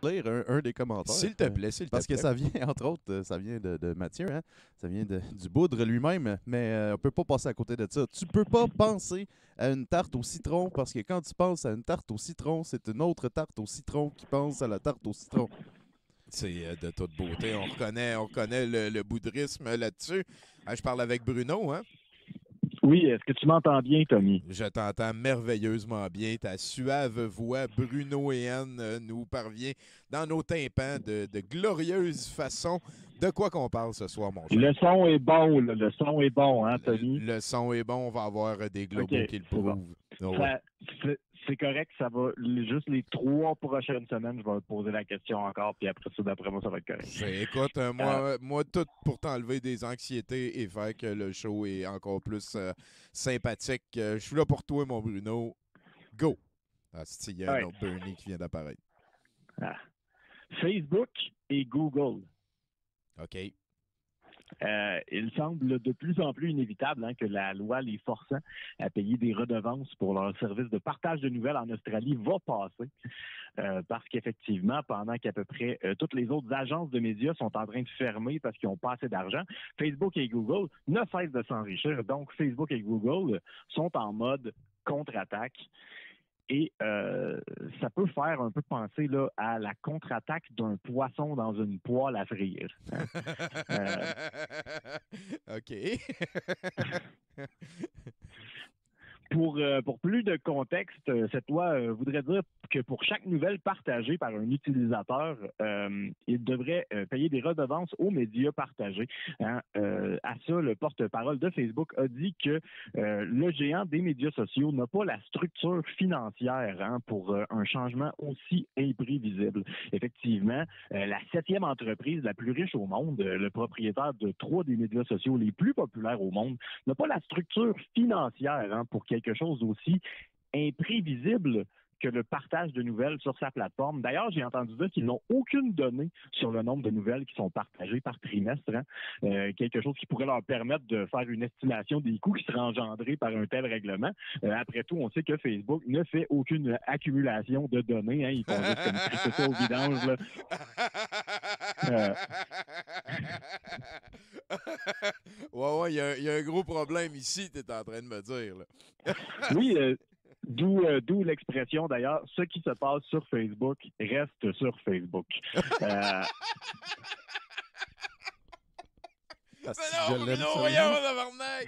Lire un des commentaires. S'il te plaît, s'il te plaît. Parce que ça vient, entre autres, ça vient de Mathieu, hein? Ça vient du Boudre lui-même, mais on peut pas passer à côté de ça. Tu peux pas penser à une tarte au citron, parce que quand tu penses à une tarte au citron, c'est une autre tarte au citron qui pense à la tarte au citron. C'est de toute beauté. On reconnaît le boudrisme là-dessus. Je parle avec Bruno, hein? Oui, est-ce que tu m'entends bien, Tommy? Je t'entends merveilleusement bien. Ta suave voix, Bruno et Anne, nous parvient dans nos tympans de glorieuse façon. De quoi qu'on parle ce soir, mon cher? Le son est bon, là. Le son est bon, hein, Tommy? Le son est bon. On va avoir des globaux qui le prouvent. Bon. Oh, ouais. C'est correct, ça va. Juste les 3 prochaines semaines, je vais te poser la question encore, puis après ça, d'après moi, ça va être correct. Écoute, moi, tout pour t'enlever des anxiétés et faire que le show est encore plus sympathique. Je suis là pour toi, mon Bruno. Go! Il y a un autre Bernie qui vient d'apparaître. Facebook et Google. OK. Il semble de plus en plus inévitable que la loi les forçant à payer des redevances pour leur service de partage de nouvelles en Australie va passer. Parce qu'effectivement, pendant qu'à peu près toutes les autres agences de médias sont en train de fermer parce qu'ils n'ont pas assez d'argent, Facebook et Google ne cessent de s'enrichir. Donc, Facebook et Google sont en mode contre-attaque. Et ça peut faire un peu penser là, à la contre-attaque d'un poisson dans une poêle à frire. OK. Pour plus de contexte, cette loi voudrait dire que pour chaque nouvelle partagée par un utilisateur, il devrait payer des redevances aux médias partagés. À ça, le porte-parole de Facebook a dit que le géant des médias sociaux n'a pas la structure financière pour un changement aussi imprévisible. Effectivement, la 7e entreprise la plus riche au monde, le propriétaire de 3 des médias sociaux les plus populaires au monde, n'a pas la structure financière pour quelque chose aussi imprévisible que le partage de nouvelles sur sa plateforme. D'ailleurs, j'ai entendu dire qu'ils n'ont aucune donnée sur le nombre de nouvelles qui sont partagées par trimestre. Quelque chose qui pourrait leur permettre de faire une estimation des coûts qui seraient engendrés par un tel règlement. Après tout, on sait que Facebook ne fait aucune accumulation de données. Ils font juste comme triper ça au vidange. Ouais, il y a un gros problème ici, tu es en train de me dire. Là. Oui, d'où l'expression, d'ailleurs, ce qui se passe sur Facebook reste sur Facebook. Mais non, voyons, tabarnak!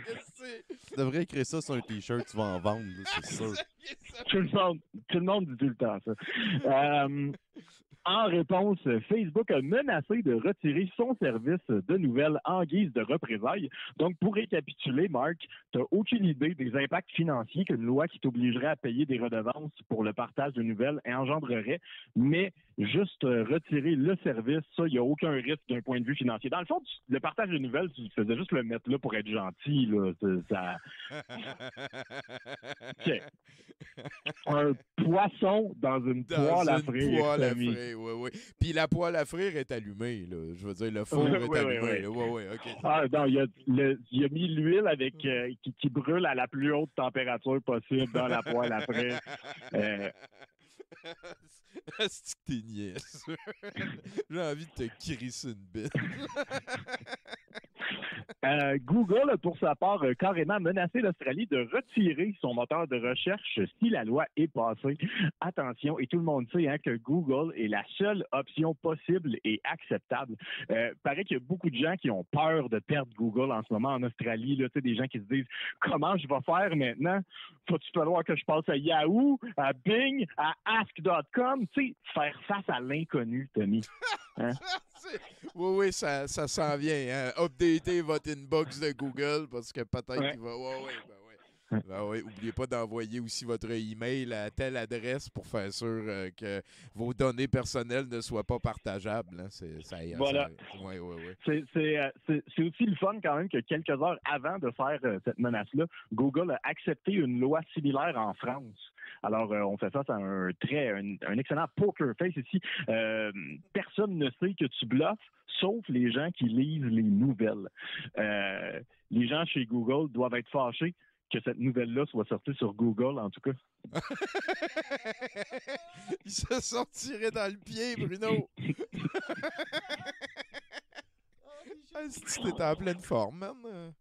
Tu devrais écrire ça sur un T-shirt, tu vas en vendre, c'est sûr. Tout le monde dit tout le temps ça. En réponse, Facebook a menacé de retirer son service de nouvelles en guise de représailles. Donc, pour récapituler, Marc, tu n'as aucune idée des impacts financiers qu'une loi qui t'obligerait à payer des redevances pour le partage de nouvelles engendrerait, mais juste retirer le service, ça, il n'y a aucun risque d'un point de vue financier. Dans le fond, le partage de nouvelles, tu faisais juste le mettre là pour être gentil. Là. Ça... Okay. Un poisson dans une poêle à frire. Oui. Puis la poêle à frire est allumée, là. Je veux dire, le four est allumé. Oui, OK. Ah, non, il a mis l'huile avec qui brûle à la plus haute température possible dans la poêle à frire. Est-ce que t'es niaise? J'ai envie de te crisser une bite. Google a pour sa part carrément menacé l'Australie de retirer son moteur de recherche si la loi est passée. Attention, et tout le monde sait que Google est la seule option possible et acceptable. Paraît qu'il y a beaucoup de gens qui ont peur de perdre Google en ce moment en Australie. Là, des gens qui se disent « Comment je vais faire maintenant? Faut-il falloir que je passe à Yahoo, à Bing, à Ask.com? » Faire face à l'inconnu, Tommy. Hein? Oui, ça s'en vient. Hein? Updatez votre inbox de Google parce que peut-être qu'il va... Oui, n'oubliez pas d'envoyer aussi votre email à telle adresse pour faire sûr que vos données personnelles ne soient pas partageables. Hein. Voilà. Oui. C'est aussi le fun quand même que quelques heures avant de faire cette menace-là, Google a accepté une loi similaire en France. Alors, on fait face à un excellent poker face ici. Personne ne sait que tu bluffes, sauf les gens qui lisent les nouvelles. Les gens chez Google doivent être fâchés que cette nouvelle-là soit sortie sur Google, en tout cas. Il se sortirait dans le pied, Bruno. Si t'es en pleine forme, man.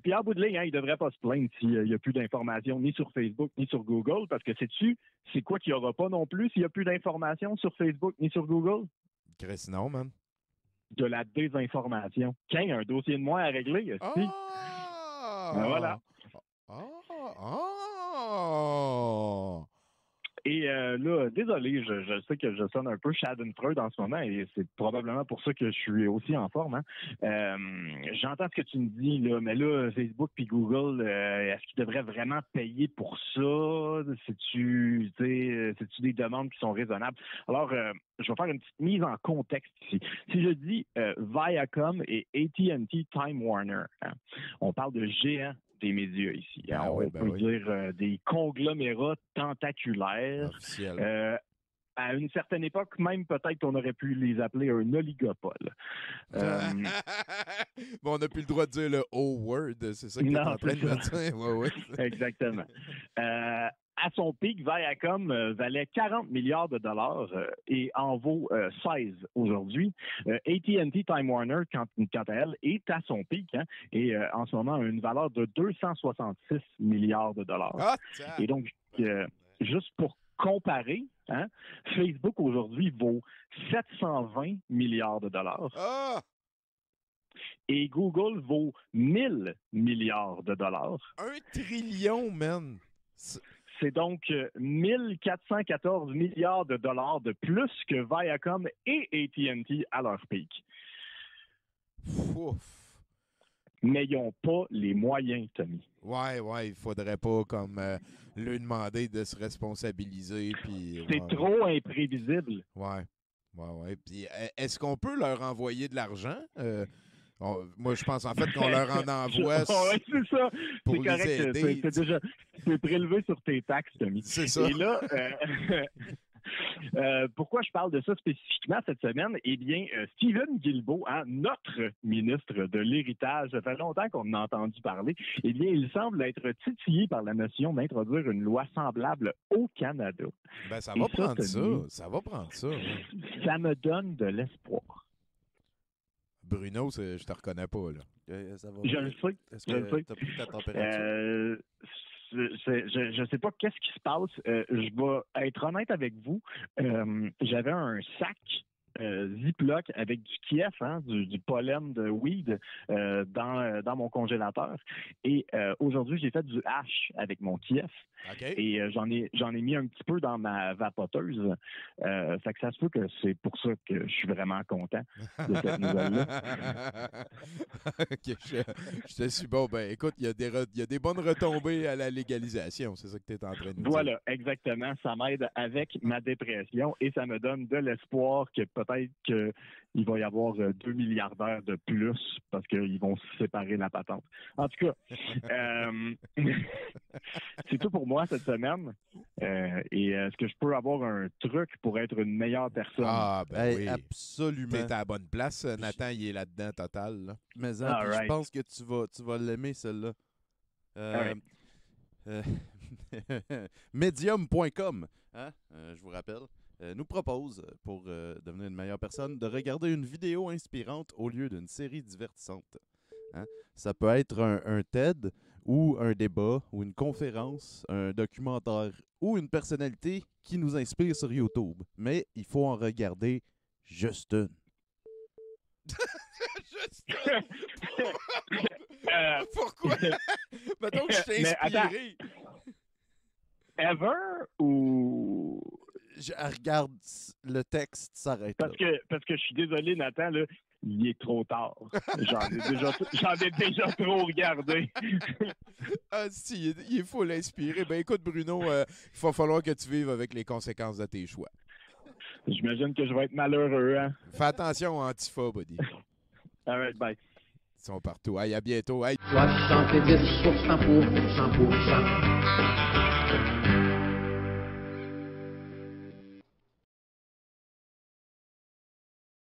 Puis en bout de ligne, il ne devrait pas se plaindre s'il n'y a plus d'informations ni sur Facebook ni sur Google, parce que sais-tu, c'est quoi qu'il n'y aura pas non plus s'il n'y a plus d'informations sur Facebook ni sur Google? Chris, non, man. De la désinformation. Quand il y a un dossier de moi à régler, ben voilà. Et là, désolé, je sais que je sonne un peu Schadenfreude en ce moment et c'est probablement pour ça que je suis aussi en forme. Hein. J'entends ce que tu me dis, là, mais là, Facebook puis Google, est-ce qu'ils devraient vraiment payer pour ça? C'est-tu des demandes qui sont raisonnables? Alors, je vais faire une petite mise en contexte ici. Si je dis Viacom et AT&T Time Warner, hein, on parle de géants des médias ici. On peut dire des conglomérats tentaculaires. À une certaine époque, même peut-être qu'on aurait pu les appeler un oligopole. Bon, on n'a plus le droit de dire le O-word, c'est ça que tu es en train de me dire. Ouais. Exactement. À son pic, Viacom valait 40 milliards de dollars et en vaut 16 aujourd'hui. AT&T Time Warner, quant à elle, est à son pic et en ce moment a une valeur de 266 milliards de dollars. Et donc, juste pour comparer, Facebook aujourd'hui vaut 720 milliards de dollars. Et Google vaut 1000 milliards de dollars. 1 trillion, man! C'est donc 1414 milliards de dollars de plus que Viacom et AT&T à leur pic. Ouf. Mais ils n'ont pas les moyens, Tommy. Ouais, il faudrait pas comme lui demander de se responsabiliser. C'est trop imprévisible. Ouais. Puis est-ce qu'on peut leur envoyer de l'argent? Moi, je pense en fait qu'on leur en envoie. Oui, c'est ça. Pour c'est correct. les aider, c'est prélevé sur tes taxes, Tommy. C'est ça. Et là, pourquoi je parle de ça spécifiquement cette semaine? Eh bien, Stephen Guilbeault, notre ministre de l'Héritage, ça fait longtemps qu'on en a entendu parler, eh bien, il semble être titillé par la notion d'introduire une loi semblable au Canada. Ben, ça va prendre ça. Ça va prendre ça. Ça me donne de l'espoir. Bruno, je te reconnais pas, là. Ça va je le sais. Est-ce que tu as pris ta température? Je ne sais pas qu'est-ce qui se passe. Je vais être honnête avec vous. J'avais un sac Ziploc avec du kief, du pollen de weed dans mon congélateur. Et aujourd'hui, j'ai fait du hash avec mon kief. Okay. Et j'en ai mis un petit peu dans ma vapoteuse. Fait que ça se peut que c'est pour ça que je suis vraiment content de cette nouvelle-là. OK, je te suis bon. Ben, écoute, il y a des bonnes retombées à la légalisation. C'est ça que tu es en train de dire. Voilà, exactement. Ça m'aide avec ma dépression et ça me donne de l'espoir que peut-être qu'il va y avoir 2 milliardaires de plus parce qu'ils vont se séparer la patente. En tout cas, c'est tout pour moi cette semaine. Et est-ce que je peux avoir un truc pour être une meilleure personne? Ah, ben oui. Absolument. T'es à la bonne place. Nathan, il est là-dedans total. Là. Mais je pense que tu vas l'aimer, celle-là. Medium.com, je vous rappelle, nous propose, pour devenir une meilleure personne, de regarder une vidéo inspirante au lieu d'une série divertissante. Ça peut être un TED ou un débat ou une conférence, un documentaire ou une personnalité qui nous inspire sur YouTube. Mais il faut en regarder juste une. Juste une? Pourquoi? Mettons que je t'ai inspiré. Ever ou... Je regarde le texte, s'arrête parce que je suis désolé, Nathan, là, il est trop tard. J'en ai déjà trop regardé. Si, il faut l'inspirer. Ben écoute, Bruno, il va falloir que tu vives avec les conséquences de tes choix. J'imagine que je vais être malheureux, Fais attention aux Antifa, buddy. All right, bye. Ils sont partout. Hey, à bientôt. Hey. 70% pour 100%.